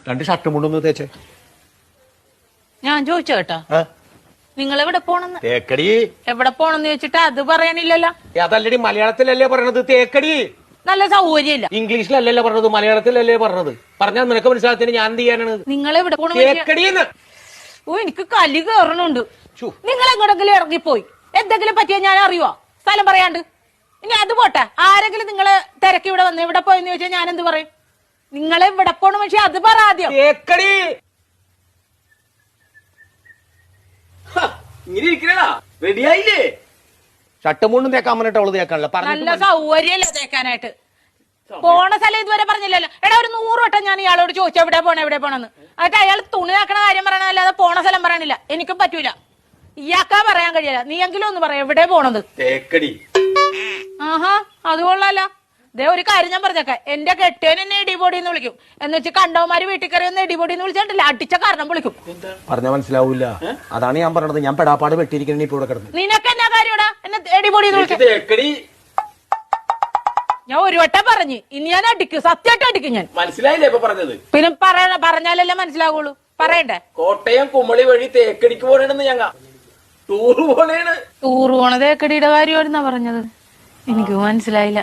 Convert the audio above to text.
രണ്ട് ഷർട്ടും കൊണ്ടൊന്ന് തേച്ചേ. ഞാൻ ചോദിച്ചു കേട്ടാ, നിങ്ങൾ എവിടെ പോണെന്ന്? തേക്കടി. എവിടെ പോണെന്ന് ചോദിച്ചിട്ട് അത് പറയാനില്ലല്ലോ. അതല്ലടി, മലയാളത്തിലല്ലേ പറയണത് തേക്കടി. നല്ല സൗകര്യമില്ല. ഇംഗ്ലീഷിലല്ലല്ലോ പറഞ്ഞത്, മലയാളത്തിലല്ലേ പറഞ്ഞത്. പറഞ്ഞാൽ നിനക്ക് മനസ്സിലാകത്തിന് ഞാൻ എന്ത് ചെയ്യാനാണ്? നിങ്ങൾ എവിടെ പോണ? തേക്കടിന്ന്. ഓ, എനിക്ക് കലി കയറണുണ്ട്. നിങ്ങൾ എങ്ങോട്ടെങ്കിലും ഇറങ്ങിപ്പോയി എന്തെങ്കിലും പറ്റിയാ ഞാൻ അറിയുവോ? സ്ഥലം പറയാണ്ട്. ഇനി അത് പോട്ടെ, ആരെങ്കിലും നിങ്ങള് തിരക്കി ഇവിടെ വന്ന് ഇവിടെ പോയെന്ന് ചോദിച്ചാൽ ഞാൻ എന്ത് പറയും? നിങ്ങളെ ഇവിടെ പോണ പക്ഷെ അത് പറ ആദ്യം. തേക്കടി. ഇങ്ങനെ ഇരിക്കണ റെഡിയായില്ലേ? ഷർട്ടും കൊണ്ടും തേക്കാൻ പറഞ്ഞിട്ട് അവള് തേക്കാനല്ല. നല്ല സൗകര്യല്ല തേക്കാനായിട്ട്. പോണ സ്ഥലം ഇതുവരെ പറഞ്ഞില്ലല്ലോ. എടാ, ഒരു 100 വട്ടം ഞാൻ ഇയാളോട് ചോദിച്ചു എവിടെ പോണെന്ന്. എന്നിട്ട് അയാൾ തുണി നാക്കണ കാര്യം പറയണല്ലാതെ പോണ സ്ഥലം പറയണില്ല. എനിക്കും പറ്റൂല. ഇയാൾക്കാ പറയാൻ കഴിയില്ല. നീ എങ്കിലും ഒന്ന് പറയാം എവിടെ പോണത്. തേക്കടി. ആഹാ, അത് കൊള്ളാലോ. ദേ ഒരു കാര്യം ഞാൻ പറഞ്ഞേക്കാം, എന്റെ കെട്ടിയൻ എന്നെ ഇടിപൊടി എന്ന് വിളിക്കും. എന്ന് വെച്ച് കണ്ടവന്മാര് വീട്ടിൽ കയറി ഒന്ന് ഇടിപൊടി എന്ന് വിളിച്ചിട്ടില്ല, അടിച്ച കാരണം വിളിക്കും. പറഞ്ഞാൽ മനസ്സിലാവൂല. അതാണ് ഞാൻ പറഞ്ഞത്. ഞാൻ പെടാപ്പാട് വെട്ടിയിരിക്കണ ഇപ്പൊ ഇവിടെ കിടന്നു. നിനക്ക് എന്നാ കാര്യടാ എന്നെ ഇടിപൊടി എന്ന് വിളിക്കും? തേക്കടി. ഞാൻ ഒരു വട്ടം പറഞ്ഞു, ഇനി ഞാൻ അടിക്കും, സത്യമായിട്ട് അടിക്കും ഞാൻ. മനസ്സിലായില്ലേ ഇപ്പൊ പറഞ്ഞത്? പിന്നെ പറഞ്ഞാലല്ലേ മനസ്സിലാവുള്ളൂ. പറയണ്ടേ? കോട്ടയം കുമളി വഴി തേക്കടിക്ക് പോണേണെന്ന് ഞങ്ങ ടൂറ് പോണേണ്. ടൂറ് പോണത് തേക്കടിയുടെ കാര്യമായിരുന്നാ പറഞ്ഞത്. എനിക്ക് മനസ്സിലായില്ല.